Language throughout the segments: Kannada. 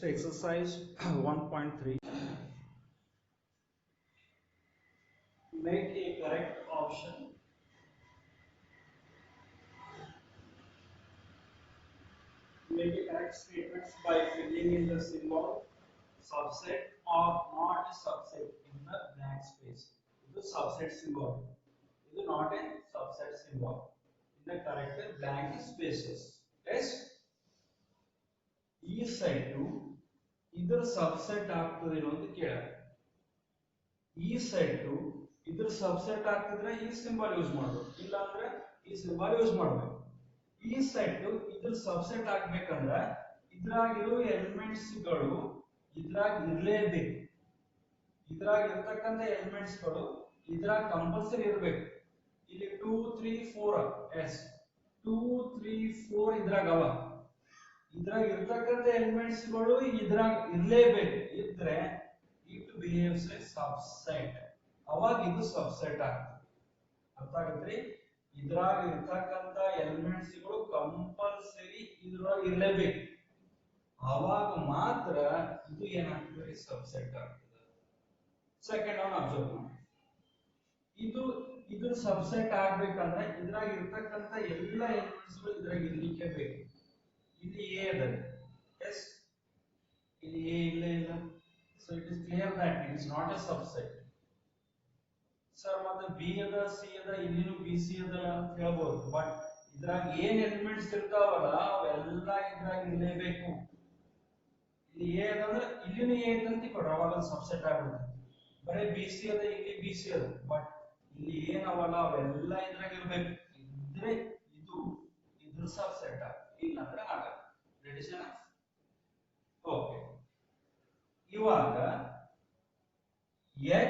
So exercise 1.3, make a correct option. Make a correct statements by filling in the symbol, subset or not a subset in the blank space. This is subset symbol. This is not a subset symbol in the correct blank spaces. Yes. ಈ ಸೈಟು ಇದರ ಸಬ್ಸೆಟ್ ಆಗ್ತದೇನೋ ಅಂತ ಕೇಳ. ಈ ಸೈಟು ಇದರ ಸಬ್ಸೆಟ್ ಆಗ್ತಿದ್ರೆ ಈ ಸಿಂಬಲ್ ಯೂಸ್ ಮಾಡಬೇಕು, ಇಲ್ಲ ಅಂದ್ರೆ ಈ ಸಿಂಬಲ್ ಯೂಸ್ ಮಾಡಬೇಕು. ಈ ಸೈಟು ಇದರ ಸಬ್ಸೆಟ್ ಆಗ್ಬೇಕಂದ್ರೆ ಇದ್ರಾಗಿರೋ ಎಲಿಮೆಂಟ್ಸ್ ಗಳು ಇದ್ರಾಗ ಇರಲೇಬೇಕು. ಇದ್ರಾಗ ಇರ್ತಕ್ಕಂಥ ಎಲಿಮೆಂಟ್ಸ್ ಗಳು ಇದ್ರಾಗ ಕಂಪಲ್ಸರಿ ಇರಬೇಕು. ಇಲ್ಲಿ 2 3 4 ಎಸ್ 2 3 4 ಇದ್ರಾಗ ಅವ. ಇದ್ರಾಗ ಇರ್ತಕ್ಕಂಥ ಎಲಿಮೆಂಟ್ಸ್ ಗಳು ಇದ್ರಾಗ ಇರಲೇಬೇಕು. ಇದ್ರೆ ಇಟ್ ಬಿಹೇವ್ಸ್ ಎ ಸಬ್ಸೆಟ್. ಅವಾಗ ಇದು ಸಬ್ಸೆಟ್ ಆಗ್ತದೆ. ಅರ್ಥ ಆಗುತ್ತ್ರಿ? ಇದ್ರಾಗ ಇರ್ತಕ್ಕಂಥ ಎಲಿಮೆಂಟ್ಸ್ ಗಳು ಕಂಪಲ್ಸರಿ ಇದ್ರೊಳಗೆ ಇರಲೇಬೇಕು. ಅವಾಗ ಮಾತ್ರ ಇದು ಏನಾಗ್ತದೆ, ಸಬ್ಸೆಟ್ ಆಗ್ತದೆ. ಸೆಕೆಂಡ್ ಒನ್ ಅಬ್ಸರ್ವ್ ಮಾಡಿ. ಇದು ಸಬ್ಸೆಟ್ ಆಗ್ಬೇಕಂದ್ರೆ ಇದ್ರಾಗ ಇರ್ತಕ್ಕಂಥ ಎಲ್ಲ ಎಲಿಮೆಂಟ್ಸ್ ಗಳು ಇದ್ರಾಗ ಇರ್ಲಿಕ್ಕೆ ಬೇಕು. ಇಲ್ಲಿ ಎ ಅದ, ಎಸ್ ಇಲ್ಲಿ ಎ ಇಲ್ಲ. So it is clear that it is not A subset. Sir ಮತ್ತೆ ಬಿ ಅದ, ಸಿ ಅದ, ಇಲ್ಲಿನೂ ಬಿ ಸಿ ಅದ ಅಂತ ಹೇಳ್ಬೋದು. ಬಟ್ ಇದ್ರಾಗ ಏನ್ ಎಲಿಮೆಂಟ್ಸ್ ಇರ್ತಾವಲ್ಲ ಅವೆಲ್ಲ ಇದ್ರಾಗ ಇರಲೇಬೇಕು. ಇಲ್ಲಿ ಎ ಅದಂದ್ರೆ ಇಲ್ಲಿನೂ ಎ ಅಂತ ಕೊಡ್ರ, ಅವಾಗ ಸಬ್ಸೆಟ್ ಆಗ್ಬಿಡುತ್ತೆ. ಬರೀ ಬಿ ಸಿ ಅದ, ಇಲ್ಲಿ ಬಿ ಸಿ ಅದ, ಬಟ್ ಇಲ್ಲಿ ಏನವಲ್ಲ ಅವೆಲ್ಲ ಇದ್ರಾಗ ಇರ್ಬೇಕು. ಇದ್ರೆ ಇದು ಇದ್ರ ಸಬ್ಸೆಟ್ ಆಗ, ಇಲ್ಲ ಅಂದ್ರೆ ಆಗಲ್ಲ. ಓಕೆ, ಇವಾಗ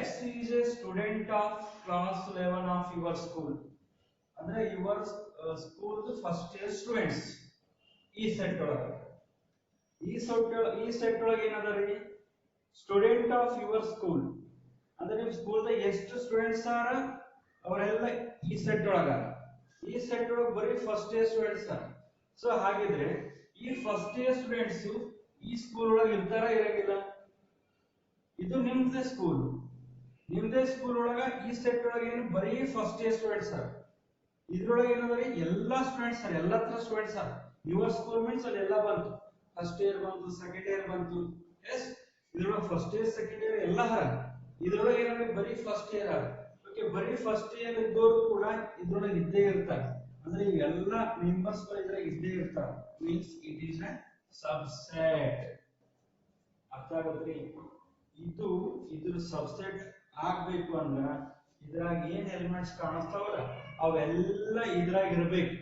X is a student of class 11 of your school. ಅಂದ್ರೆ your school first year students. ಈ ಸೆಟ್ ಒಳಗೆ ಏನದ ರೀ, ಸ್ಟೂಡೆಂಟ್ ಆಫ್ ಯುವರ್ ಸ್ಕೂಲ್ ಅಂದ್ರೆ ನಿಮ್ಮ ಸ್ಕೂಲ್ ದಾಗ ಎಷ್ಟು ಸ್ಟೂಡೆಂಟ್ಸ್ ಆರ ಅವರೆಲ್ಲ ಈ ಸೆಟ್ ಒಳಗ. ಈ ಸೆಟ್ ಒಳಗೆ ಬರೀ ಫಸ್ಟ್ ಇಯರ್ ಸ್ಟೂಡೆಂಟ್ಸ್ ಆರ. ಸೊ ಹಾಗಿದ್ರೆ ಈ ಫಸ್ಟ್ ಇಯರ್ ಸ್ಟೂಡೆಂಟ್ಸ್ ಈ ಸ್ಕೂಲ್ ಒಳಗೆ ಇರ್ತಾರ, ಇರಂಗಿಲ್ಲ? ಇದು ನಿಮ್ದೇ ಸ್ಕೂಲ್ ಒಳಗ ಈ ಸೆಟ್ ಒಳಗೆ ಏನು ಬರೀ ಫಸ್ಟ್ ಇಯರ್ ಸ್ಟೂಡೆಂಟ್ಸ್ ಆರ್. ಇದ್ರೊಳಗೆ ಏನಂದ್ರೆ ಎಲ್ಲಾ ಸ್ಟೂಡೆಂಟ್ಸ್ ಆರ್, ಎಲ್ಲಾ ತರ students R. Your school means ಅಲ್ಲಿ ಎಲ್ಲ ಬಂತು. ಫಸ್ಟ್ ಇಯರ್ ಬಂತು, ಸೆಕೆಂಡ್ ಇಯರ್ ಬಂತು. ಎಸ್, ಇದ್ರೊಳಗೆ ಫಸ್ಟ್ ಇಯರ್ ಸೆಕೆಂಡ್ ಇಯರ್ ಎಲ್ಲ ಹರ. ಇದ್ರೊಳಗೆ ಏನಂದ್ರೆ ಬರೀ ಫಸ್ಟ್ ಇಯರ್ ಆರ್. ಓಕೆ, ಬರೀ ಫಸ್ಟ್ ಇಯರ್ ಇದ್ದವರು ಕೂಡ ಇದ್ರೊಳಗೆ ಇದ್ದೇ ಇರ್ತಾರೆ. ಅಂದ್ರೆ ಇವೆಲ್ಲ ಮೆಂಬರ್ಸ್ ಗಳು ಇದ್ರಾಗ ಇದ್ದೇ ಇರ್ತಾರೆ. Means it is A subset. ಅರ್ಥ ಆಗುತ್ತ್ರಿ? ಇದ್ರ ಸಬ್ಸೆಟ್ ಆಗ್ಬೇಕು ಅಂದ್ರ ಇದ್ರಾಗ ಏನ್ ಎಲಿಮೆಂಟ್ಸ್ ಕಾಣಿಸ್ತಾವಲ್ಲ ಅವೆಲ್ಲ ಇದ್ರಾಗ ಇರಬೇಕು.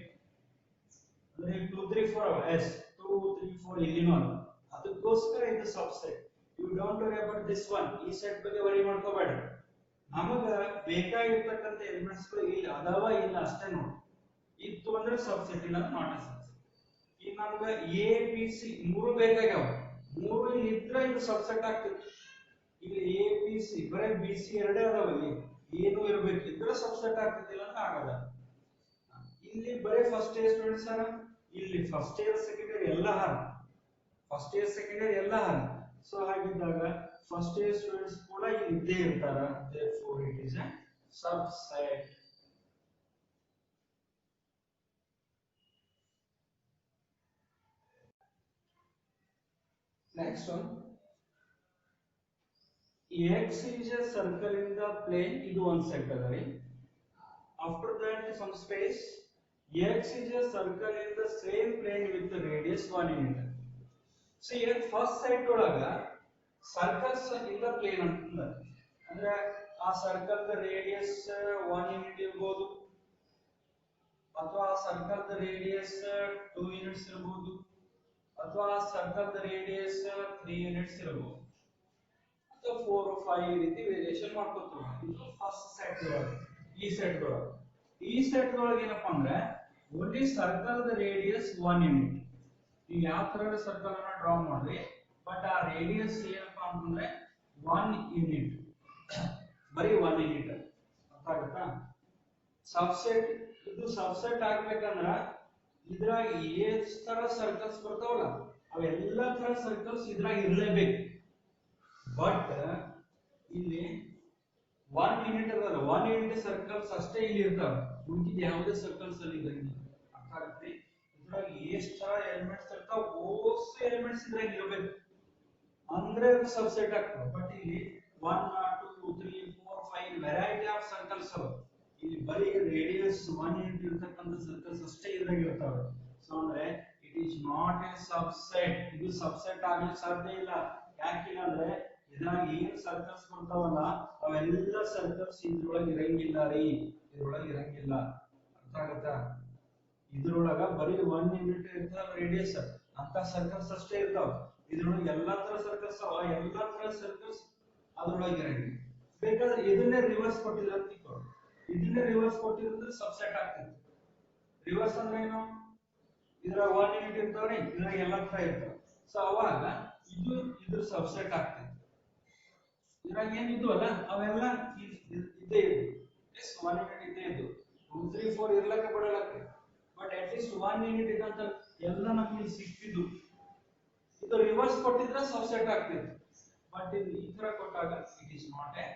ಅಂದ್ರೆ 2 3 4 ಎಸ್ 2 3 4 ಇಲ್ಲಿನೂ ಅಲ್ಲ. ಅದಕ್ಕೋಸ್ಕರ ಇದು subset. You don't worry about this one. ಈ ಸೆಟ್ ಬಗ್ಗೆ ವರಿ ಮಾಡ್ಕೋಬೇಡ. ನಮಗ ಬೇಕಾಗಿರ್ತಕ್ಕಂಥ ಎಲಿಮೆಂಟ್ಸ್ ಗಳು ಇಲ್ಲಿ ಅದಾವ ಇಲ್ಲ ಅಷ್ಟೇ ನೋಡಿ. ಇತ್ತು ಅಂದ್ರೆ ಸಬ್ಸೆಟ್, ಇಲ್ಲ ನಾಟ್ ಎ ಸಬ್ಸೆಟ್. ಈಗ ನಮ್ಗ ಎ ಬಿ ಸಿ ಮೂರು ಬೇಕಾಗ್ಯಾವ. ಮೂರು ಇಲ್ಲಿ ಇದ್ರೆ ಇದು ಸಬ್ಸೆಟ್ ಆಗ್ತದೆ. ಇಲ್ಲಿ ಎ ಬಿ ಸಿ ಬರೀ ಬಿ ಸಿ ಎರಡೇ ಅದಾವ. ಇಲ್ಲಿ ಏನು ಇರಬೇಕು, ಇದ್ರೆ ಸಬ್ಸೆಟ್ ಆಗ್ತಿದ್ದಿಲ್ಲ ಅಂದ್ರೆ ಆಗಲ್ಲ. ಇಲ್ಲಿ ಬರೀ ಫಸ್ಟ್ ಇಯರ್ ಸ್ಟೂಡೆಂಟ್ಸ್ ಅರ, ಇಲ್ಲಿ ಫಸ್ಟ್ ಇಯರ್ ಸೆಕೆಂಡ್ ಇಯರ್ ಎಲ್ಲ ಹರ. ಫಸ್ಟ್ ಇಯರ್ ಸೆಕೆಂಡ್ ಇಯರ್ ಎಲ್ಲ ಹರ. ಸೊ ಹಾಗಿದ್ದಾಗ ಫಸ್ಟ್ ಇಯರ್ ಸ್ಟೂಡೆಂಟ್ಸ್ ಕೂಡ ಇಲ್ಲಿ ಇದ್ದೇ ಇರ್ತಾರ. therefore it is a subset. Next one, X is a circle in the plane. ಇದು ಒಂದು ಸೆಟ್ ಅದ ರೀ. After that some space, X is a circle in the same plane with the radius 1 unit. See here first set ಒಳಗ ಸರ್ಕಲ್ಸ್ ಇನ್ ದ ಪ್ಲೇನ್ ಅಂತ ಅಂದ್ರೆ ಆ ಸರ್ಕಲ್ ದ ರೇಡಿಯಸ್ 1 ಯೂನಿಟ್ ಇರಬಹುದು, ಅಥವಾ ಆ ಸರ್ಕಲ್ ದ ರೇಡಿಯಸ್ 2 ಯೂನಿಟ್ಸ್ ಇರಬಹುದು, ಅಥವಾ ಆ ಸರ್ಕಲ್ ದ ರೇಡಿಯಸ್ 3 ಯೂನಿಟ್ಸ್ ಇರಬಹುದು, ಅಥವಾ 4 or 5 ಈ ರೀತಿ ವೇರಿಯೇಷನ್ ಮಾಡ್ಕೊತೀವಿ. ಇದು ಫಸ್ಟ್ ಸೆಟ್ ಒಳಗೆ. ಈ ಸೆಟ್ ಒಳಗೆ ಏನಪ್ಪಾ ಅಂದ್ರೆ only circle the radius 1 unit. ನೀವು ಯಾವ ತರ ಸರ್ಕಲ್ ಅನ್ನ ಡ್ರಾ ಮಾಡ್ರಿ, ಬಟ್ ಆ ರೇಡಿಯಸ್ ಏನಪ್ಪಾ ಅಂತಂದ್ರೆ 1 ಯೂನಿಟ್, ಬರೀ 1 ಯೂನಿಟ್. ಅರ್ಥ ಆಗುತ್ತಾ? ಸಬ್ಸೆಟ್ ಇದು ಸಬ್ಸೆಟ್ ಆಗ್ಬೇಕಂದ್ರ ಇದ್ರಾಗ ಎಷ್ಟು ತರ ಸರ್ಕಲ್ಸ್ ಬರ್ತಾವಲ್ಲ ಅವೆಲ್ಲ ತರ ಸರ್ಕಲ್ಸ್ ಇದ್ರಾಗ ಇರಲೇಬೇಕು. ಬಟ್ ಇಲ್ಲಿ 1 ಯೂನಿಟ್ ಅದಲ್ಲ, 1 ಯೂನಿಟ್ ಸರ್ಕಲ್ಸ್ ಅಷ್ಟೇ ಇಲ್ಲಿ ಇರ್ತಾವ, ಉಳಿದ ಯಾವುದೇ ಸರ್ಕಲ್ಸ್ ಅಲ್ಲಿ ಇರಂಗಿಲ್ಲ. ಅರ್ಥ ಆಗತ್ರಿ? ಇದ್ರಾಗ ಎಷ್ಟು ತರ ಎಲಿಮೆಂಟ್ಸ್ ಇರ್ತಾವ, ಓಸ್ ಎಲಿಮೆಂಟ್ಸ್ ಇದ್ರಾಗ ಇರಬೇಕು, ಅಂದ್ರೆ ಅದು ಸಬ್ಸೆಟ್ ಆಗ್ತದೆ. ಬಟ್ ಇಲ್ಲಿ 1 2 3 4 5 ವೆರೈಟಿ ಆಫ್ ಸರ್ಕಲ್ಸ್ ಅವ. ಇಲ್ಲಿ ಬರೀ ರೇಡಿಯಸ್ 1 ಯೂನಿಟ್ ಇರತಕ್ಕಂತ ಸರ್ಕಲ್ಸ್ ಅಷ್ಟೇ ಇದ್ರಾಗ ಇರ್ತಾವೆ. ಸೊ ಅಂದ್ರೆ it is not A subset. ಇದು ಸಬ್ಸೆಟ್ ಆಗಲಿಕ್ಕೆ ಸಾಧ್ಯ ಇಲ್ಲ. ಯಾಕಿಲ್ಲ ಅಂದ್ರೆ ಇದ್ರಾಗ ಏನ್ ಸರ್ಕಲ್ಸ್ ಬರ್ತಾವಲ್ಲ ಅವೆಲ್ಲ ಸರ್ಕಲ್ಸ್ ಇದ್ರೊಳಗೆ ಇರಂಗಿಲ್ಲ ರೀ, ಇದ್ರೊಳಗೆ ಇರಂಗಿಲ್ಲ. ಅರ್ಥ ಆಗತ್ತಾ? ಇದ್ರೊಳಗ ಬರೀ 1 ಯೂನಿಟ್ ಇರ್ತಾವ ರೇಡಿಯಸ್, ಅಂತ ಸರ್ಕಲ್ಸ್ ಅಷ್ಟೇ ಇರ್ತಾವ. ಇದ್ರೊಳಗೆ ಎಲ್ಲಾ ತರ ಸರ್ಕಲ್ಸ್ ಅವ, ಎಲ್ಲಾ ತರ ಸರ್ಕಲ್ಸ್ ಅದ್ರೊಳಗೆ ಇರಂಗಿಲ್ಲ. ಬೇಕಾದ್ರೆ ಇದನ್ನೇ ರಿವರ್ಸ್ ಕೊಟ್ಟಿಲ್ಲ ಅಂತ ತಿಳ್ಕೊಳ್ಳಿ, ಇದನ್ನೇ ರಿವರ್ಸ್ ಕೊಟ್ಟಿದ್ರೆ ಸಬ್ಸೆಟ್ ಆಗ್ತದೆ. ರಿವರ್ಸ್ ಅಂದ್ರೆ ಏನು? ಇದ್ರಾಗ 1 ಯೂನಿಟ್ ಇರ್ತಾವ್ರಿ, ಇದ್ರಾಗ ಎಲ್ಲಾ ತರ ಇರ್ತಾವ. ಸೊ ಅವಾಗ ಇದು ಇದ್ರ ಸಬ್ಸೆಟ್ ಆಗ್ತದೆ. ಇದ್ರಾಗ ಏನಿದ್ದು ಅಲ್ಲ ಅವೆಲ್ಲ ಇದ್ದೇ ಇದ್ದು, ಎಸ್ 1 ಯೂನಿಟ್ ಇದ್ದೇ ಇದ್ದು, 2 3 4 ಇರ್ಲಕ್ಕ ಬಿಡಲಕ್ಕ. ಬಟ್ ಅಟ್ ಲೀಸ್ಟ್ 1 ಯೂನಿಟ್ ಇದಂತ ಎಲ್ಲ ನಮಗೆ ಸಿಕ್ಕಿದ್ದು. ಇದು ರಿವರ್ಸ್ ಕೊಟ್ಟಿದ್ರೆ ಸಬ್ಸೆಟ್ ಆಗ್ತಿತ್ತು. ಬಟ್ ಇದು ಈ ತರ ಕೊಟ್ಟಾಗ it is not A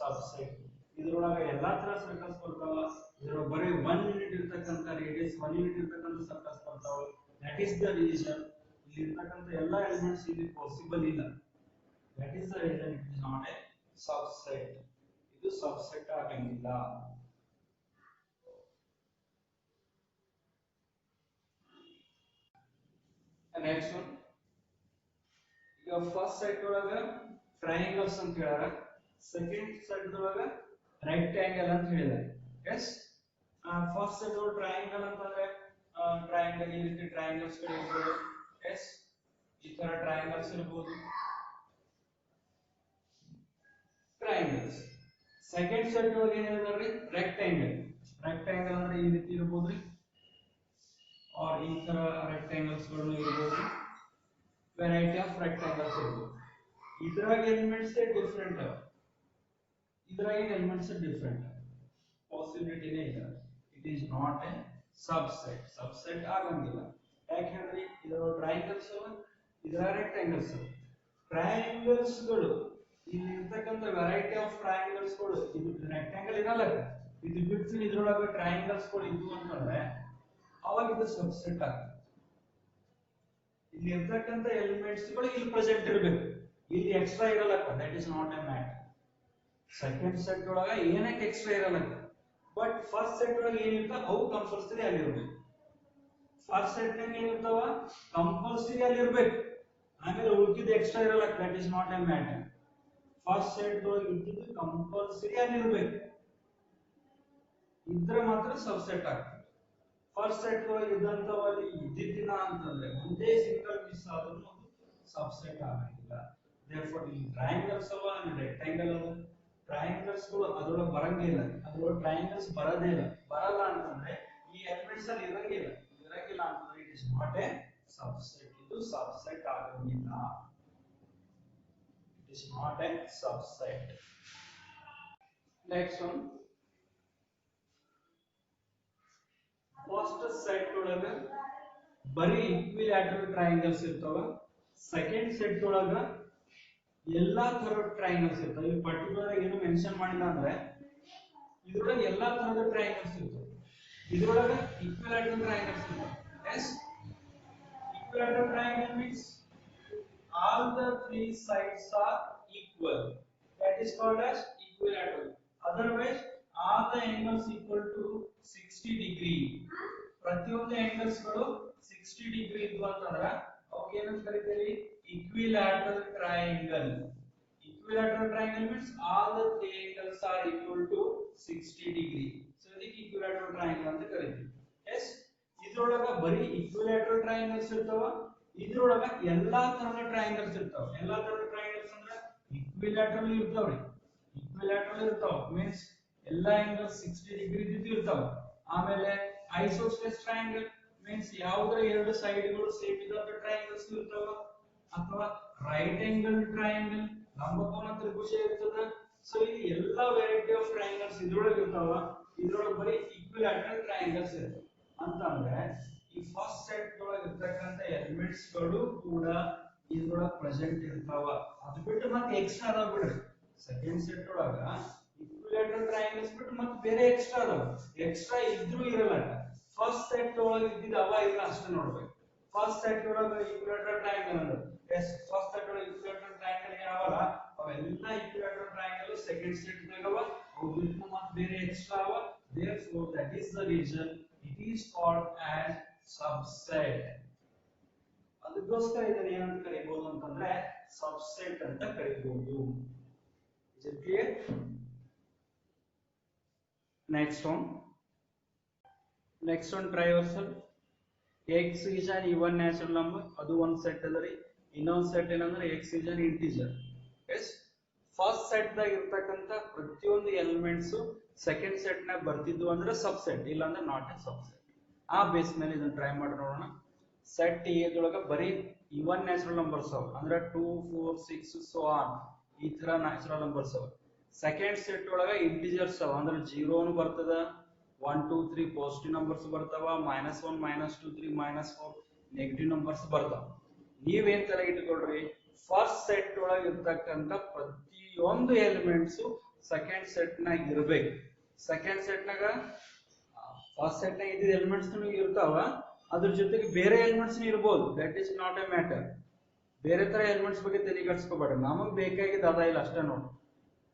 subset. ಇದ್ರೊಳಗ ಎಲ್ಲಾ ತರ ಸರ್ಕಲ್ಸ್ ಬರ್ತಾವ, ಇದ್ರೊಳಗೆ ಬರೀ 1 ಯೂನಿಟ್ ಇರ್ತಕ್ಕಂಥ ರೇಡಿಯಸ್ 1 ಯೂನಿಟ್ ಇರ್ತಕ್ಕಂಥ ಸರ್ಕಲ್ಸ್ ಬರ್ತಾವ. ದಟ್ ಈಸ್ ದ ರೀಸನ್ ಇಲ್ಲಿ ಇರ್ತಕ್ಕಂಥ ಎಲ್ಲಾ ಎಲಿಮೆಂಟ್ಸ್ ಇಲ್ಲಿ ಪಾಸಿಬಲ್ ಇಲ್ಲ. That is the reason it is not A subset. ಇದು ಸಬ್ಸೆಟ್ ಆಗಂಗಿಲ್ಲ. ನೆಕ್ಸ್ಟ್ ಒನ್, ಈಗ ಫಸ್ಟ್ ಸೆಟ್ ಒಳಗ ಟ್ರಯಾಂಗಲ್ಸ್ ಅಂತ ಹೇಳ್ಯಾರ, ಸೆಕೆಂಡ್ ಸೆಟ್ ಒಳಗ ರೆಕ್ಟಾಂಗಲ್ ಅಂತ ಹೇಳಿದಾರೆ. ಎಸ್ ಫಸ್ಟ್ ಸೆಟ್ ಒಳಗ ಟ್ರಯಾಂಗಲ್ ಅಂತಂದ್ರೆ ಟ್ರಯಾಂಗಲ್ ಈ ರೀತಿ ಟ್ರಯಾಂಗಲ್ಸ್ ಇರಬಹುದು. ಎಸ್ ಈ ತರ ಟ್ರಯಾಂಗಲ್ಸ್ ಇರಬಹುದು, ಟ್ರಯಾಂಗಲ್ಸ್. ಸೆಕೆಂಡ್ ಸೆಟ್ ಒಳಗೆ ಏನ್ ಹೇಳಿದಾರೆ? ರೆಕ್ಟಾಂಗಲ್. ರೆಕ್ಟಾಂಗಲ್ ಅಂದ್ರೆ ಈ ರೀತಿ ಇರಬಹುದ್ರಿ, और ಈ ತರ ರೆಕ್ಟಾಂಗಲ್ಸ್ ಗಳು ಇರಬಹುದು, ವೆರೈಟಿ ಆಫ್ ರೆಕ್ಟಾಂಗಲ್ಸ್ ಇರಬಹುದು. ಇದ್ರಾಗ ಎಲಿಮೆಂಟ್ಸ್ ಡಿಫರೆಂಟ್, ಇದ್ರಾಗ ಎಲಿಮೆಂಟ್ಸ್ ಡಿಫರೆಂಟ್, ಪಾಸಿಬಿಲಿಟಿನೇ ಇಲ್ಲ. It is not A subset. Subset ಆಗಂಗಿಲ್ಲ. ಯಾಕೆ ಹೇಳ್ರಿ? ಇದರ ಟ್ರಯಾಂಗಲ್ಸ್ ಇದರ ರೆಕ್ಟಾಂಗಲ್ಸ್. ಟ್ರಯಾಂಗಲ್ಸ್ ಗಳು ಇಲ್ಲಿ ಇರ್ತಕ್ಕಂಥ ವೆರೈಟಿ ಆಫ್ ಟ್ರಯಾಂಗಲ್ಸ್ ಗಳು, ಇದು ರೆಕ್ಟಾಂಗಲ್ ಇರಲ್ಲ, ಇದು ಬಿಟ್ಟು ಇದ್ರೊಳಗೆ ಟ್ರಯಾಂಗಲ್ಸ್ ಗಳು ಇದ್ವು ಅಂತಂದ್ರೆ ಅವಾಗ ಇದು ಸಬ್ಸೆಟ್ ಆಗ್ತದೆ. ಇಲ್ಲಿ ಇರ್ತಕ್ಕಂಥ ಎಲಿಮೆಂಟ್ಸ್ ಗಳು ಇಲ್ಲಿ ಪ್ರೆಸೆಂಟ್ ಇರಬೇಕು, ಇಲ್ಲಿ ಎಕ್ಸ್ಟ್ರಾ ಇರಲ್ಲ. That is not A matter. Second set ಒಳಗ ಏನಕ್ಕೆ ಎಕ್ಸ್ಟ್ರಾ ಇರಲ್ಲ, ಬಟ್ ಫಸ್ಟ್ ಸೆಟ್ ಒಳಗೆ ಏನಿರ್ತಾವ ಅವು ಕಂಪಲ್ಸರಿ ಅಲ್ಲಿ ಇರಬೇಕು. ಫಸ್ಟ್ ಸೆಟ್ ನಾಗ ಏನಿರ್ತಾವ ಕಂಪಲ್ಸರಿ ಅಲ್ಲಿ ಇರಬೇಕು, ಆಮೇಲೆ ಉಳಿದಿದ್ದು ಎಕ್ಸ್ಟ್ರಾ ಇರಲ್ಲ. That is not A matter. First set ಒಳಗೆ ಇದ್ದಿದ್ದು ಕಂಪಲ್ಸರಿ ಅಲ್ಲಿ ಇರಬೇಕು, ಇದ್ರೆ ಮಾತ್ರ ಸಬ್ಸೆಟ್ ಆಗ್ತದೆ. ಫಸ್ಟ್ ಸೆಟ್ ಒಳಗೆ ಇದ್ದಂತವಲ್ಲಿ ಇದ್ದಿದ್ದಿಲ್ಲ ಅಂತಂದ್ರೆ ಒಂದೇ ಸಿಂಗಲ್ ಮಿಸ್ ಆದ್ರೂ ಅದು ಸಬ್ಸೆಟ್ ಆಗಂಗಿಲ್ಲ. ದೇರ್ಫೋರ್ ಇಲ್ಲಿ ಟ್ರಯಾಂಗಲ್ಸ್ ಅವ, ರೆಕ್ಟಾಂಗಲ್ ಅವ, ಟ್ರಯಾಂಗಲ್ಸ್ ಗಳು ಅದ್ರೊಳಗೆ ಬರಂಗಿಲ್ಲ, ಅದ್ರೊಳಗೆ ಟ್ರಯಾಂಗಲ್ಸ್ ಬರದೇ ಇಲ್ಲ. ಬರಲ್ಲ ಅಂತಂದ್ರೆ ಈ ಎಲಿಮೆಂಟ್ಸ್ ಅಲ್ಲಿ ಇರಂಗಿಲ್ಲ ಅಂತಂದ್ರೆ it is not A subset. ಇದು ಸಬ್ಸೆಟ್ ಆಗಂಗಿಲ್ಲ. It is not A subset. Next one, first set ಒಳಗ ಬರೀ ಈಕ್ವಿಲ್ಯಾಟರಲ್ ಟ್ರಯಾಂಗಲ್ಸ್ ಇರ್ತಾವ. ಸೆಕೆಂಡ್ ಸೆಟ್ ಒಳಗ ಎಲ್ಲಾ ತರದ ಟ್ರಯಾಂಗಲ್ಸ್ ಇರ್ತಾವ. ಇಲ್ಲಿ ಪರ್ಟಿಕ್ಯುಲರ್ ಆಗಿ ಏನು ಮೆನ್ಷನ್ ಮಾಡಿಲ್ಲ ಅಂದ್ರೆ ಇದ್ರೊಳಗೆ ಎಲ್ಲಾ ತರದ ಟ್ರಯಾಂಗಲ್ಸ್ ಇರ್ತಾವ. ಇದ್ರೊಳಗ ಈಕ್ವಿಲ್ಯಾಟರಲ್ ಟ್ರಯಾಂಗಲ್ಸ್ ಇರ್ತಾವ. Yes equilateral triangle means all the three sides are equal. That is called as equilateral. Otherwise all the angles equal to 60 degree. ಪ್ರತಿಯೊಂದು angles ಗಳು 60 degree ಇದ್ವು ಅಂತಂದ್ರೆ ಅವಕ್ಕೆ ಏನಂತ ಕರೀತೀವಿ? equilateral triangle. Equilateral triangle means all the three angles are equal to 60 degree. So ಇದಕ್ಕೆ equilateral triangle ಅಂತ ಕರೀತೀವಿ. Yes, ಇದ್ರೊಳಗ ಬರೀ equilateral triangles ಇರ್ತಾವ. ಇದ್ರೊಳಗ ಎಲ್ಲಾ ತರದ ಟ್ರಯಾಂಗಲ್ಸ್ ಇರ್ತಾವ. ಎಲ್ಲಾ ತರದ ಟ್ರಯಾಂಗಲ್ಸ್ ಅಂದ್ರೆ ಈಕ್ವಿಲ್ಯಾಟರಲ್ ಇರ್ತಾವ್ರಿ. ಈಕ್ವಿಲ್ಯಾಟರಲ್ ಇರ್ತಾವ ಮೀನ್ಸ್ ಎಲ್ಲಾ ಆಂಗಲ್ಸ್ 60 ಡಿಗ್ರಿ ಇರ್ತಾವ. ಆಮೇಲೆ ಐಸೋಸ್ಸೆಲೆಸ್ ಟ್ರಯಾಂಗಲ್ ಮೀನ್ಸ್ ಯಾವುದರ ಎರಡು ಸೈಡ್ಗಳು ಸೇಮ್ ಇದ್ದಂತ ಟ್ರಯಾಂಗಲ್ಸ್ ಇರ್ತಾವ. ಅಥವಾ ರೈಟ್ ಆಂಗಲ್ ಟ್ರಯಾಂಗಲ್, ಲಂಬಕೋನ ತ್ರಿಭುಜ ಇರ್ತದ. ಸೊ ಈ ಎಲ್ಲಾ ವೆರೈಟಿ ಆಫ್ ಟ್ರಯಾಂಗಲ್ಸ್ ಇದ್ರೊಳಗೆ ಇರ್ತಾವ. ಇದ್ರೊಳಗೆ ಬರೀ ಈಕ್ವಿಲ್ಯಾಟರಲ್ ಟ್ರಯಾಂಗಲ್ಸ್ ಇರ್ತಾವ. ಅಂತಂದ್ರೆ ಈ ಫಸ್ಟ್ ಸೆಟ್ ಒಳಗೆ ಇರ್ತಕ್ಕಂತ ಎಲಿಮೆಂಟ್ಸ್ ಗಳು ಕೂಡ ಇದ್ರೊಳಗೆ ಪ್ರೆಸೆಂಟ್ ಇರ್ತಾವ. ಅದು ಬಿಟ್ಟು ಮತ್ತೆ ಎಕ್ಸ್ಟ್ರಾ ಅದಾವ ಬಿಡ್ರಿ. ಸೆಕೆಂಡ್ ಸೆಟ್ ಒಳಗ ಈಕ್ವಿಲೇಟರಲ್ ಟ್ರಯಾಂಗಲ್ಸ್ ಬಿಟ್ಟು ಮತ್ತೆ ಬೇರೆ ಎಕ್ಸ್ಟ್ರಾ ಅದಾವ. ಎಕ್ಸ್ಟ್ರಾ ಇದ್ರೂ ಇರಲ್ಲ. ಫಸ್ಟ್ ಸೆಟ್ ಒಳಗೆ ಇದ್ದಿದ್ದು ಅವ ಇಲ್ಲ ಅಷ್ಟೇ ನೋಡ್ಬೇಕು. ಫಸ್ಟ್ ಸೆಟ್ ಒಳಗೆ ಈಕ್ವಿಲೇಟರಲ್ ಟ್ರಯಾಂಗಲ್ ಅಂದ್ರೆ ಎಸ್ ಫಸ್ಟ್ ಸೆಟ್ ಒಳಗೆ ಈಕ್ವಿಲೇಟರಲ್ ಟ್ರಯಾಂಗಲ್ ಯಾವಲ್ಲ ಅವೆಲ್ಲ ಈಕ್ವಿಲೇಟರಲ್ ಟ್ರಯಾಂಗಲ್ ಸೆಕೆಂಡ್ ಸೆಟ್ ದಾಗ ಅವ. ಅವು ಬಿಟ್ಟು ಮತ್ತೆ ಬೇರೆ ಎಕ್ಸ್ಟ್ರಾ ಅವ. Therefore, that is the reason it is called as subset. ಅದಕ್ಕೋಸ್ಕರ ಇದನ್ನ ಏನಂತ ಕರೀಬಹುದು ಅಂತಂದ್ರೆ ಸಬ್ಸೆಟ್ ಅಂತ ಕರೀಬಹುದು. Is it clear? Next one triversal. X is an even natural number. ಅದು ಒಂದು ಸೆಟ್ ಅದರಿ. ಇನ್ನೊಂದು ಸೆಟ್ ಏನಂದ್ರೆ x is an integer. Yes. First set ದಾಗ ಇರ್ತಕ್ಕಂತ ಪ್ರತಿಯೊಂದು ಎಲಿಮೆಂಟ್ಸ್ ಸೆಕೆಂಡ್ ಸೆಟ್ ನಾಗ ಬರ್ತಿದ್ವು ಅಂದ್ರೆ ಸಬ್ಸೆಟ್, ಇಲ್ಲ ಅಂದ್ರೆ ನಾಟ್ ಎ ಸಬ್ಸೆಟ್. ಆ ಬೇಸ್ ಮೇಲೆ ಇದನ್ನ ಟ್ರೈ ಮಾಡಿ ನೋಡೋಣ. ಸೆಟ್ ಎ ದೊಳಗ ಬರೀ ಇವನ್ ನ್ಯಾಚುರಲ್ ನಂಬರ್ಸ್ ಅವ, ಅಂದ್ರೆ 2 4 6 so on ಈ ತರ ನ್ಯಾಚುರಲ್ ನಂಬರ್ಸ್ ಅವ. ಸೆಕೆಂಡ್ ಸೆಟ್ ಒಳಗ ಇಂಟಿಜರ್ಸ್ ಅವ, ಅಂದ್ರೆ 0 ನು ಬರ್ತದ, 1 2 3 ಪಾಸಿಟಿವ್ ನಂಬರ್ಸ್ ಬರ್ತಾವ, -1 -2 3 -4 ನೆಗೆಟಿವ್ ನಂಬರ್ಸ್ ಬರ್ತಾವ. ನೀವೇನ್ ತಲೆಗೆ ಇಟ್ಕೊಳ್ರಿ, ಫಸ್ಟ್ ಸೆಟ್ ಒಳಗ ಇರ್ತಕ್ಕಂತ ಪ್ರತಿಯೊಂದು ಎಲಿಮೆಂಟ್ಸ್ ಸೆಕೆಂಡ್ ಸೆಟ್ ನಾಗ ಇರಬೇಕು. ಸೆಕೆಂಡ್ ಸೆಟ್ ನಾಗ ಫಸ್ಟ್ ಸೆಟ್ ನಾಗ ಇದ್ದಿದ್ದ ಎಲಿಮೆಂಟ್ಸ್ ಇರ್ತಾವ, ಅದ್ರ ಜೊತೆಗೆ ಬೇರೆ ಎಲಿಮೆಂಟ್ಸ್ ಇರಬಹುದು. That is not A matter. ಬೇರೆ ತರ ಎಲಿಮೆಂಟ್ಸ್ ಬಗ್ಗೆ ತಲೆ ಕೆಡಿಸ್ಕೋಬೇಡ್ರಿ. ನಮಗ್ ಬೇಕಾಗಿದ್ದು ಅದ ಇಲ್ಲ ಅಷ್ಟೇ ನೋಡಿ.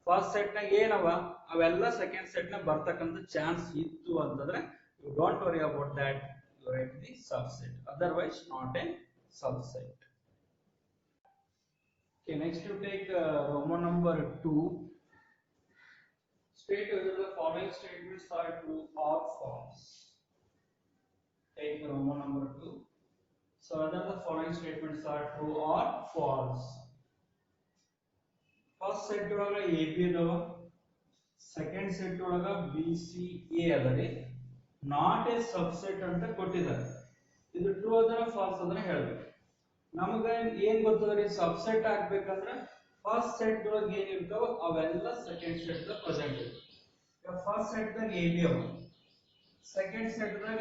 ಫಸ್ಟ್ ಸೆಟ್ ನಾಗ ಏನವ ಅವೆಲ್ಲ ಸೆಕೆಂಡ್ ಸೆಟ್ ನಾಗ ಬರ್ತಕ್ಕಂತ ಚಾನ್ಸ್ ಇತ್ತು ಅಂತಂದ್ರೆ you don't worry about that, you write the subset, otherwise not a subset. Okay, next you take Roman number 2. State whether the following statements are true or false. Take Roman number 2. So whether the following statements are true or false. First set ಒಳಗ AB ಅದಾವ, ಸೆಕೆಂಡ್ ಸೆಟ್ ಒಳಗ BCA ಅದರಿ, ನಾಟ್ ಎ ಸಬ್ಸೆಟ್ ಅಂತ ಕೊಟ್ಟಿದ್ದಾರೆ. ಇದು ಟ್ರೂ ಅದರ ಫಾಲ್ಸ್ ಅದನ್ನ ಹೇಳ್ಬೇಕು. ನಮಗ ಏನ್ ಗೊತ್ತದ್ರಿ, ಸಬ್ಸೆಟ್ ಆಗ್ಬೇಕಂದ್ರೆ ಫಸ್ಟ್ ಸೆಟ್ ಒಳಗೆ ಏನಿರ್ತಾವ ಅವೆಲ್ಲ ಸೆಕೆಂಡ್ ಸೆಟ್ ದಾಗ ಪ್ರೆಸೆಂಟ್ ಇರ್ತಾವ. ಫಸ್ಟ್ ಸೆಟ್ ದಾಗ AB ಅವ, ಸೆಕೆಂಡ್ ಸೆಟ್ ದಾಗ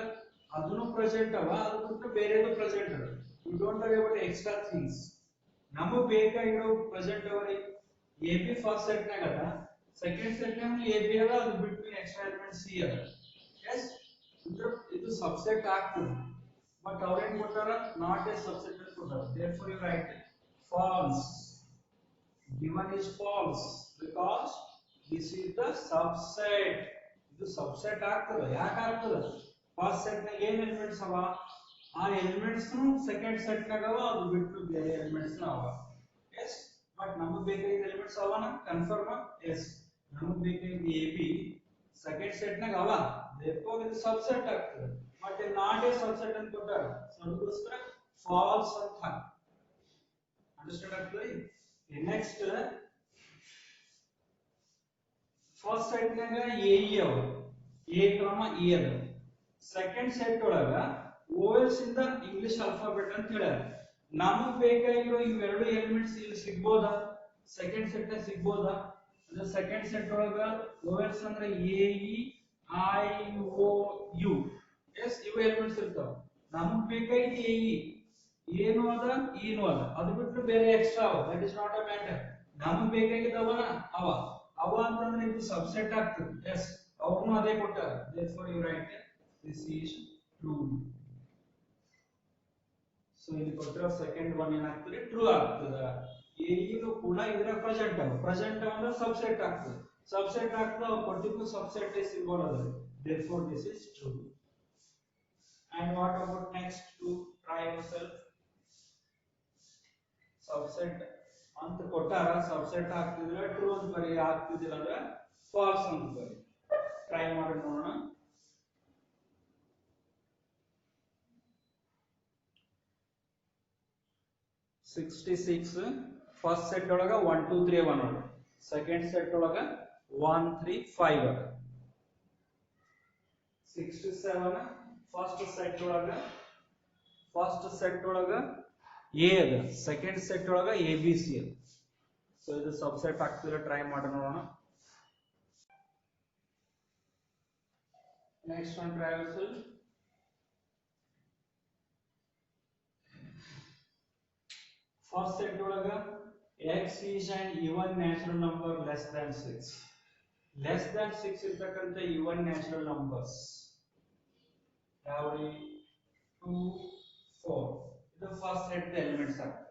ಅದನ್ನು ಪ್ರೆಸೆಂಟ್ ಅವ, ಅದು ಬಿಟ್ಟು ಬೇರೆದು ಪ್ರೆಸೆಂಟ್ ಅವ. You don't worry about extra things. ನಮಗ್ ಬೇಕಾಗಿರೋ ಪ್ರೆಸೆಂಟ್ ಅವರಿ. AB ಫಸ್ಟ್ ಸೆಟ್ ನಾಗ ಅದ, ಸೆಕೆಂಡ್ ಸೆಟ್ ನಾಗ AB ಅದ, ಅದು ಬಿಟ್ಟು ಎಕ್ಸ್ಟ್ರಾ ಎಲಿಮೆಂಟ್ C ಅದ. ಎಸ್, ಇದು ಸಬ್ಸೆಟ್ ಆಗ್ತದೆ. But our end ಕೊಟ್ಟಾರ not a subset ಅಂತ ಕೊಟ್ಟಾರ. Therefore you write false. Given is false because this is the subset. ಇದು ಸಬ್ಸೆಟ್ ಆಗ್ತದೆ. ಯಾಕೆ ಆಗ್ತದೆ? ಫಸ್ಟ್ ಸೆಟ್ ನಾಗ ಏನ್ ಎಲಿಮೆಂಟ್ಸ್ ಅವ, ಆ ಎಲಿಮೆಂಟ್ಸ್ ಸೆಕೆಂಡ್ ಸೆಟ್ ನಾಗ ಅವ, ಅದು ಬಿಟ್ಟು ಬೇರೆ ಎಲಿಮೆಂಟ್ಸ್ ಅವ. ಎಸ್, ಬಟ್ ನಮಗೆ ಬೇಕಾಗಿದ್ದ ಎಲಿಮೆಂಟ್ಸ್ ಅವನ ಕನ್ಫರ್ಮ್. ಎಸ್, ನಮಗೆ ಬೇಕಾಗಿದ್ದ AB ಸೆಕೆಂಡ್ ಸೆಟ್ ನಾಗ ಅವ, therefore ಇದು ಸಬ್ಸೆಟ್ ಆಗ್ತದೆ. ಬಟ್ ನಾಟ್ ಎ ಸಬ್ಸೆಟ್ ಅಂತ ಕೊಟ್ಟಾರ, ಸೊ ಅದಕ್ಕೋಸ್ಕರ ಫಾಲ್ಸ್ ಅಂತ. ಅಂಡರ್ಸ್ಟ್ಯಾಂಡ್ ಆಗ್ತದೆ? ನೆಕ್ಸ್ಟ್ ಫಸ್ಟ್ ಸೆಟ್ ನಾಗ AE ಅವ, A, E ಅದ. ಸೆಕೆಂಡ್ ಸೆಟ್ ಒಳಗ ಓವೆಲ್ಸ್ ಇಂದ ಇಂಗ್ಲಿಷ್ ಆಲ್ಫಾಬೆಟ್ ಅಂತ ಹೇಳ್ಯಾರ. ನಮಗ್ ಬೇಕಾಗಿರೋ ಇವೆರಡು ಎಲಿಮೆಂಟ್ಸ್ ಇಲ್ಲಿ ಸಿಗ್ಬೋದಾ? ಸೆಕೆಂಡ್ ಸೆಟ್ ನಾಗ ಸಿಗ್ಬೋದಾ? ಅಂದ್ರೆ ಸೆಕೆಂಡ್ ಸೆಟ್ ಒಳಗ ಓವೆಲ್ಸ್ ಅಂದ್ರೆ AE I O U. Yes, ಇವು ಎಲಿಮೆಂಟ್ಸ್ ಇರ್ತಾವ. ನಮಗ್ ಬೇಕಾಗಿದ್ದು AE, ಏನು ಅದ ಏನು ಅದ, ಅದು ಬಿಟ್ಟು ಬೇರೆ ಎಕ್ಸ್ಟ್ರಾ ಅವ. That is not a matter. ನಮಗ್ ಬೇಕಾಗಿದ್ದವನ ಅವ ಅಂತಂದ್ರೆ ಇದು ಸಬ್ಸೆಟ್ ಆಗ್ತದೆ. ಎಸ್, ಅವ್ರನ್ನು ಅದೇ ಕೊಟ್ಟಾರ. therefore you write this is true. So ಇಲ್ಲಿ ಕೊಟ್ಟಿರೋ ಸೆಕೆಂಡ್ ಒನ್ ಏನಾಗ್ತದೆ, ಟ್ರೂ ಆಗ್ತದೆ. AE ಕೂಡ ಇದರ ಪ್ರೆಸೆಂಟ್ ಅಂದ್ರೆ ಸಬ್ಸೆಟ್ ಆಗ್ತದೆ. ಸಬ್ಸೆಟ್ ಆಗ್ತದೆ, ಅವ್ರು ಕೊಟ್ಟಿದ್ದು ಸಬ್ಸೆಟ್ ಸಿಂಬಲ್ ಅದ. therefore this is true. And what about next to try yourself? Subset ಅಂತ ಕೊಟ್ಟಾರ, ಸಬ್ಸೆಟ್ ಆಗ್ತಿದ್ರೆ ಟ್ರೂ ಅಂತ ಬರಿ, ಆಗ್ತಿದಿಲ್ಲ ಅಂದ್ರೆ ಫಾಲ್ಸ್ ಅಂತ ಬರಿ. ಟ್ರೈ ಮಾಡಿ ನೋಡೋಣ. ಫಸ್ಟ್ ಸೆಟ್ ಒಳಗ 1 2 3 1 ಅದ, ಸೆಕೆಂಡ್ ಸೆಟ್ ಒಳಗ 1 3 5 ಅದ. 67 ಫಸ್ಟ್ ಸೆಟ್ ಒಳಗ A ಅದ, ಸೆಕೆಂಡ್ ಸೆಟ್ ಒಳಗ ABC ಅದ. ಸೊ ಇದು ಸಬ್ಸೆಟ್ ಆಗ್ತಿದ್ರೆ ಟ್ರೈ ಮಾಡಿ ನೋಡೋಣ. Next one traversal. First set ಒಳಗ x is an even natural number less than 6. Less than 6 ಇರ್ತಕ್ಕಂಥ even natural numbers ಯಾವ್ರಿ 2 4 ಇದು ಫಸ್ಟ್ ಸೆಟ್ ಎಲಿಮೆಂಟ್ಸ್ ಆಗ್ತವೆ.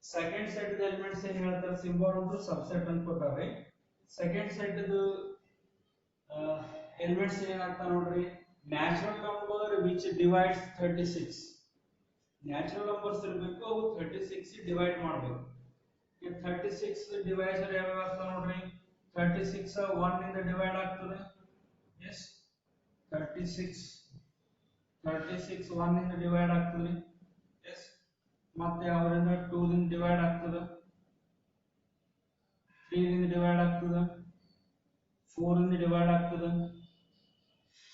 ಸೆಕೆಂಡ್ ಸೆಟ್ ಎಲಿಮೆಂಟ್ಸ್ ಏನ್ ಹೇಳ್ತಾರೆ ಸಿಂಬಲ್ ಒಂದು ಸಬ್ಸೆಟ್ ಅಂತ ಕೊಟ್ಟಾರೆ. ಸೆಕೆಂಡ್ ಸೆಟ್ ಎಲಿಮೆಂಟ್ಸ್ ಏನಾಗ್ತಾ ನೋಡ್ರಿ natural number which divides 36. Natural numbers ಇರಬೇಕು ಅವು 36 ಡಿವೈಡ್ ಮಾಡಬೇಕು. ಈ 36 ಡಿವೈಸರ್ ಯಾವ ಆಗ್ತಾ ನೋಡ್ರಿ 36 1 ಇಂದ ಡಿವೈಡ್ ಆಗ್ತದೆ. ಎಸ್ 36 1 ಇಂದ ಡಿವೈಡ್ ಆಗ್ತದೆ. ಎಸ್ ಮತ್ತೆ ಅವರಿಂದ 2 ದಿಂದ ಡಿವೈಡ್ ಆಗ್ತದೆ. 3 ರಿಂದ ಡಿವೈಡ್ ಆಗ್ತದೆ. 4 ರಿಂದ ಡಿವೈಡ್ ಆಗ್ತದೆ.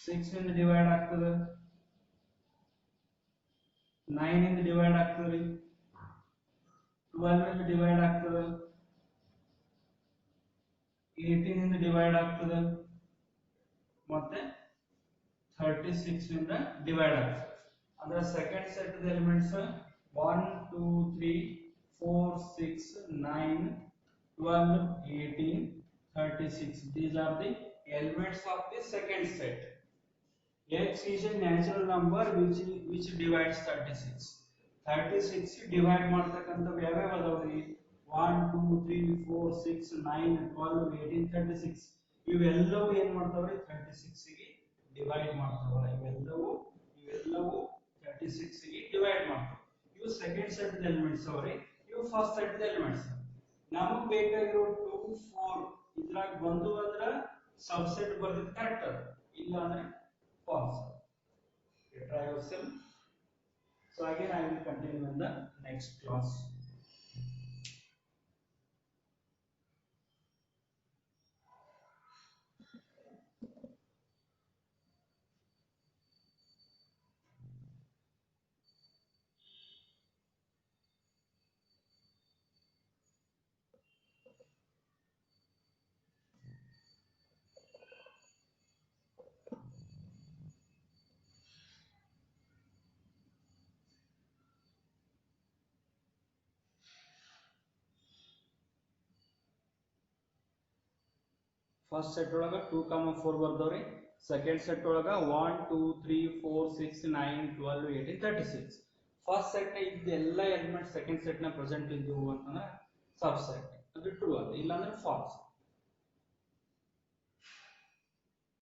6 ರಿಂದ ಡಿವೈಡ್ ಆಗ್ತದೆ. 9 ರಿಂದ ಡಿವೈಡ್ ಆಗ್ತದೆ. 12 ರಿಂದ ಡಿವೈಡ್ ಆಗ್ತದೆ. 18 ರಿಂದ ಡಿವೈಡ್ ಆಗ್ತದೆ. ಮತ್ತೆ 36 ರಿಂದ ಡಿವೈಡ್ ಆಗ್ತದೆ. ಅಂದ್ರೆ second set elements 1 2 3 4 6 9 12 18 36. These are the elements of the second set. X is a natural number which divides 36. 36 divide ಮಾಡ್ತಕ್ಕಂಥವು ಯಾವ್ಯಾವ ಅದಾವ್ರಿ 1 2 3 4 6 9 12 18 36. ಇವೆಲ್ಲವೂ ಏನ್ ಮಾಡ್ತಾವ್ರಿ 36 ಗೆ ಡಿವೈಡ್ ಮಾಡ್ತಾವ. ಇವೆಲ್ಲವೂ 36 ಗೆ ಡಿವೈಡ್ ಮಾಡ್ತಾವ. ಇವು ಸೆಕೆಂಡ್ ಸೆಟ್ ಎಲಿಮೆಂಟ್ಸ್ ಅವ್ರಿ. ಇವು ಫಸ್ಟ್ ಸೆಟ್ ಎಲಿಮೆಂಟ್ಸ್. ನಮಗೆ ಬೇಕಾಗಿರೋ 2 4 ಇದ್ರಾಗ ಬಂದು ಅಂದ್ರ ಸಬ್ಸೆಟ್ ಬರ್ದಿದ್ ಕರೆಕ್ಟ್ ಅದ, ಇಲ್ಲ ಅಂದ್ರೆ false. Try yourself. So again I will continue in the next class. First set ಒಳಗ 2 4 ಬರ್ದವ್ರಿ. ಸೆಕೆಂಡ್ ಸೆಟ್ ಒಳಗ 1 2 3 4 6 9 12 18 36. ಫಸ್ಟ್ ಸೆಟ್ ನ ಇದೆಲ್ಲ ಎಲಿಮೆಂಟ್ ಸೆಕೆಂಡ್ ಸೆಟ್ ನ ಪ್ರೆಸೆಂಟ್ ಇದ್ದವು ಅಂತಂದ್ರೆ ಸಬ್ ಸೆಟ್ ಅದು ಟ್ರೂ ಅದ, ಇಲ್ಲ ಅಂದ್ರೆ ಫಾಲ್ಸ್.